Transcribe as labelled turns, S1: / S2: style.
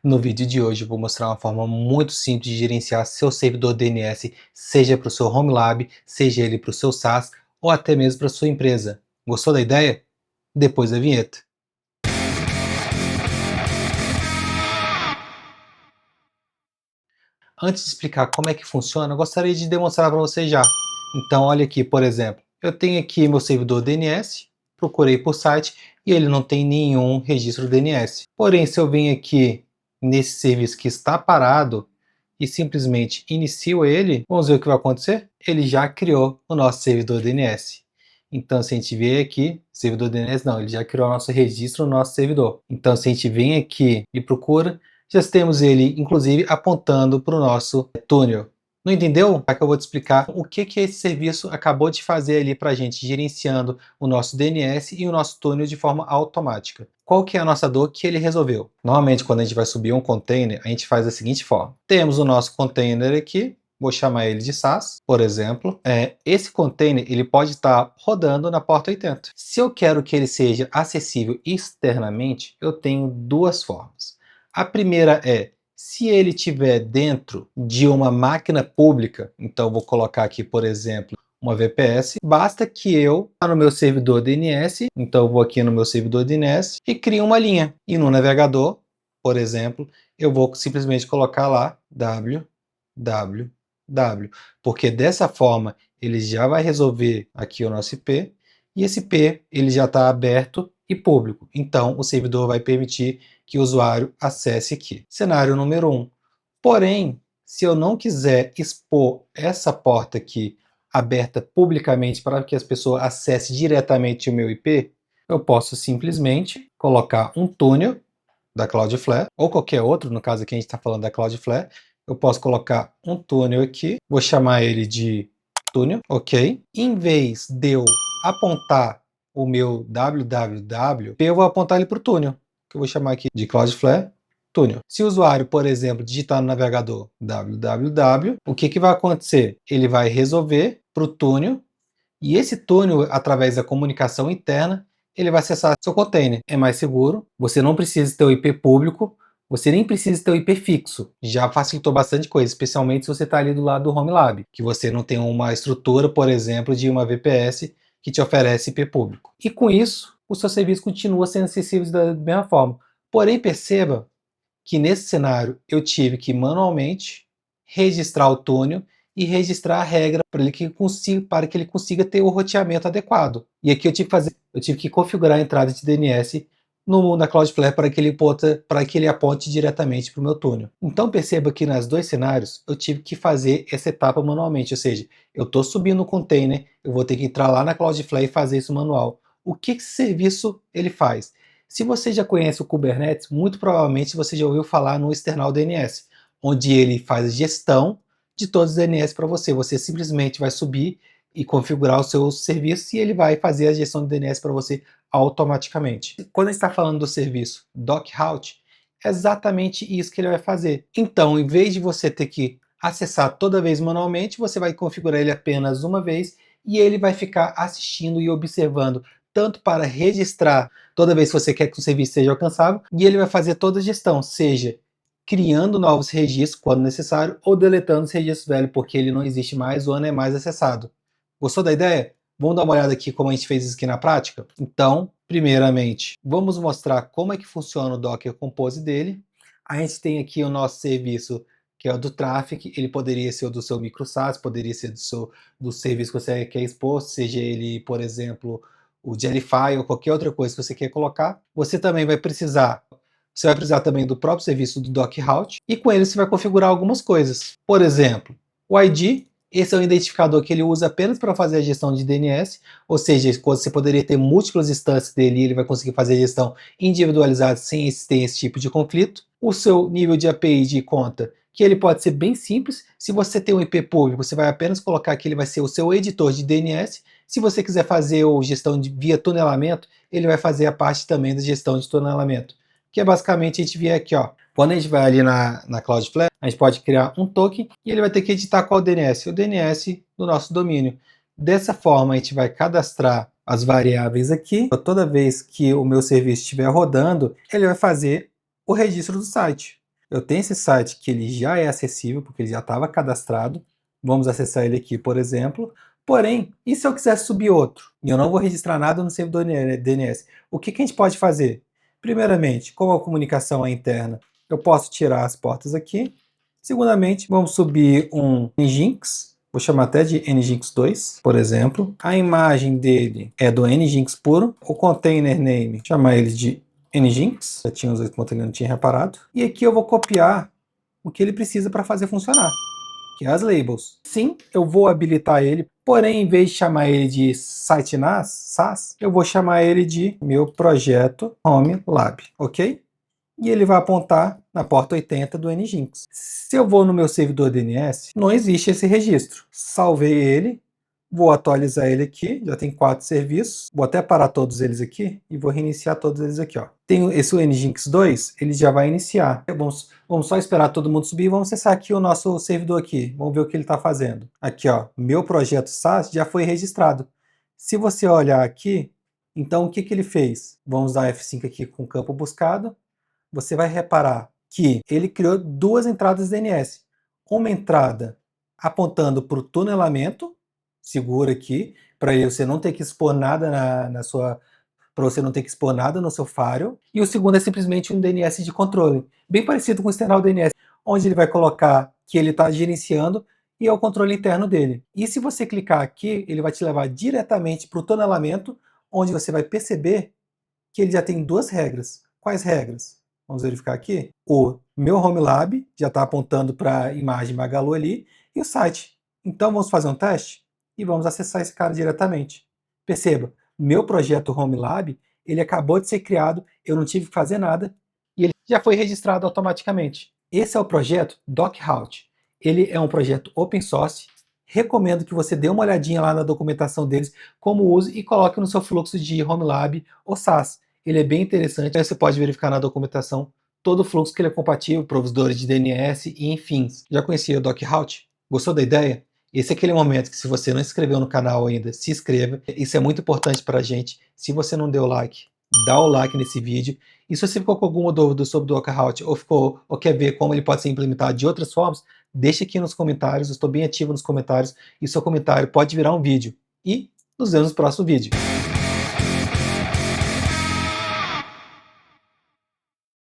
S1: No vídeo de hoje eu vou mostrar uma forma muito simples de gerenciar seu servidor DNS, seja para o seu Home Lab, seja ele para o seu SaaS ou até mesmo para a sua empresa. Gostou da ideia? Depois da vinheta. Antes de explicar como é que funciona, eu gostaria de demonstrar para você já. Então olha aqui, por exemplo, eu tenho aqui meu servidor DNS, procurei por site e ele não tem nenhum registro DNS. Porém, se eu venho aqui nesse serviço que está parado e simplesmente inicio ele, vamos ver o que vai acontecer? Ele já criou o nosso servidor DNS. Então, se a gente vem aqui, servidor DNS não, ele já criou o nosso registro no nosso servidor. Então, se a gente vem aqui e procura, já temos ele, inclusive, apontando para o nosso túnel. Não entendeu? Aqui eu vou te explicar o que esse serviço acabou de fazer ali para a gente, gerenciando o nosso DNS e o nosso túnel de forma automática. Qual que é a nossa dor que ele resolveu? Normalmente, quando a gente vai subir um container, a gente faz da seguinte forma. Temos o nosso container aqui, vou chamar ele de SaaS, por exemplo. Esse container ele pode estar rodando na porta 80. Se eu quero que ele seja acessível externamente, eu tenho duas formas. A primeira é, se ele estiver dentro de uma máquina pública, então vou colocar aqui, por exemplo, uma VPS, basta que eu vá no meu servidor DNS, então eu vou aqui no meu servidor DNS e crio uma linha. E no navegador, por exemplo, eu vou simplesmente colocar lá www, porque dessa forma ele já vai resolver aqui o nosso IP, e esse IP ele já está aberto e público, então o servidor vai permitir que o usuário acesse aqui. Cenário número 1. Porém, se eu não quiser expor essa porta aqui aberta publicamente para que as pessoas acessem diretamente o meu IP, eu posso simplesmente colocar um túnel da Cloudflare, ou qualquer outro, no caso aqui a gente está falando da Cloudflare, eu posso colocar um túnel aqui, vou chamar ele de túnel, ok? Em vez de eu apontar o meu www, eu vou apontar ele para o túnel, que eu vou chamar aqui de Cloudflare túnel. Se o usuário, por exemplo, digitar no navegador www, o que vai acontecer? Ele vai resolver para o túnel, e esse túnel, através da comunicação interna, ele vai acessar seu container. É mais seguro, você não precisa ter o IP público, você nem precisa ter o IP fixo. Já facilitou bastante coisa, especialmente se você está ali do lado do Home Lab, que você não tem uma estrutura, por exemplo, de uma VPS que te oferece IP público. E com isso, o seu serviço continua sendo acessível da mesma forma. Porém, perceba que nesse cenário eu tive que manualmente registrar o túnel e registrar a regra para que ele consiga ter o roteamento adequado. E aqui eu tive que configurar a entrada de DNS na Cloudflare para que ele aponte diretamente para o meu túnel. Então perceba que nos dois cenários eu tive que fazer essa etapa manualmente, ou seja, eu estou subindo o container, eu vou ter que entrar lá na Cloudflare e fazer isso manual. O que esse serviço ele faz? Se você já conhece o Kubernetes, muito provavelmente você já ouviu falar no external DNS, onde ele faz a gestão de todos os DNS para você. Você simplesmente vai subir e configurar o seu serviço e ele vai fazer a gestão do DNS para você automaticamente. Quando a gente está falando do serviço DocRoute, é exatamente isso que ele vai fazer. Então, em vez de você ter que acessar toda vez manualmente, você vai configurar ele apenas uma vez e ele vai ficar assistindo e observando tanto para registrar toda vez que você quer que o serviço seja alcançável, e ele vai fazer toda a gestão, seja criando novos registros quando necessário, ou deletando os registros velhos, porque ele não existe mais ou não é mais acessado. Gostou da ideia? Vamos dar uma olhada aqui como a gente fez isso aqui na prática? Então, primeiramente, vamos mostrar como é que funciona o Docker Compose dele. A gente tem aqui o nosso serviço, que é o do Traffic, ele poderia ser o do seu microSAS, poderia ser do serviço que você quer expor, seja ele, por exemplo, o Jellyfy ou qualquer outra coisa que você quer colocar. Você vai precisar também do próprio serviço do DocRoute, e com ele você vai configurar algumas coisas. Por exemplo, o ID, esse é um identificador que ele usa apenas para fazer a gestão de DNS, ou seja, você poderia ter múltiplas instâncias dele e ele vai conseguir fazer a gestão individualizada sem ter esse tipo de conflito. O seu nível de API de conta, que ele pode ser bem simples. Se você tem um IP público, você vai apenas colocar que ele vai ser o seu editor de DNS. Se você quiser fazer a gestão via tunelamento, ele vai fazer a parte também da gestão de tunelamento, que é basicamente a gente vier aqui, ó. Quando a gente vai ali na Cloudflare, a gente pode criar um token e ele vai ter que editar qual DNS? O DNS do nosso domínio. Dessa forma, a gente vai cadastrar as variáveis aqui. Toda vez que o meu serviço estiver rodando, ele vai fazer o registro do site. Eu tenho esse site que ele já é acessível, porque ele já estava cadastrado. Vamos acessar ele aqui, por exemplo. Porém, e se eu quiser subir outro? E eu não vou registrar nada no servidor DNS. O que a gente pode fazer? Primeiramente, como a comunicação é interna, eu posso tirar as portas aqui. Segundamente, vamos subir um Nginx. Vou chamar até de Nginx 2, por exemplo. A imagem dele é do Nginx puro. O container name, chamar ele de Nginx. Já tinha usado enquanto ele não tinha reparado. E aqui eu vou copiar o que ele precisa para fazer funcionar, que é as labels. Sim, eu vou habilitar ele, porém, em vez de chamar ele de site NAS, SAS, eu vou chamar ele de meu projeto Home Lab, ok? E ele vai apontar na porta 80 do Nginx. Se eu vou no meu servidor DNS, não existe esse registro. Salvei ele, vou atualizar ele aqui, já tem 4 serviços, vou até parar todos eles aqui e vou reiniciar todos eles aqui. Ó. Tem esse Nginx 2, ele já vai iniciar. Vamos só esperar todo mundo subir e vamos acessar aqui o nosso servidor aqui, vamos ver o que ele está fazendo. Aqui, ó, meu projeto SAS já foi registrado. Se você olhar aqui, então o que ele fez? Vamos dar F5 aqui com o campo buscado. Você vai reparar que ele criou 2 entradas DNS. Uma entrada apontando para o tunelamento, segura aqui, para você não ter que expor nada para você não ter que expor nada no seu firewall. E o segundo é simplesmente um DNS de controle, bem parecido com o external DNS, onde ele vai colocar que ele está gerenciando e é o controle interno dele. E se você clicar aqui, ele vai te levar diretamente para o tunelamento, onde você vai perceber que ele já tem 2 regras. Quais regras? Vamos verificar aqui. O meu Home Lab já está apontando para a imagem Magalu ali e o site. Então vamos fazer um teste e vamos acessar esse cara diretamente. Perceba, meu projeto Home Lab, ele acabou de ser criado, eu não tive que fazer nada e ele já foi registrado automaticamente. Esse é o projeto DocRoute. Ele é um projeto open source. Recomendo que você dê uma olhadinha lá na documentação deles, como uso e coloque no seu fluxo de Home Lab ou SaaS. Ele é bem interessante, aí você pode verificar na documentação todo o fluxo que ele é compatível, provedores de DNS e enfim. Já conhecia o DocRoute? Gostou da ideia? Esse é aquele momento que se você não se inscreveu no canal ainda, se inscreva. Isso é muito importante para a gente. Se você não deu o like, dá o like nesse vídeo. E se você ficou com alguma dúvida sobre o DocRoute ou quer ver como ele pode ser implementado de outras formas, deixa aqui nos comentários. Eu estou bem ativo nos comentários e seu comentário pode virar um vídeo. E nos vemos no próximo vídeo.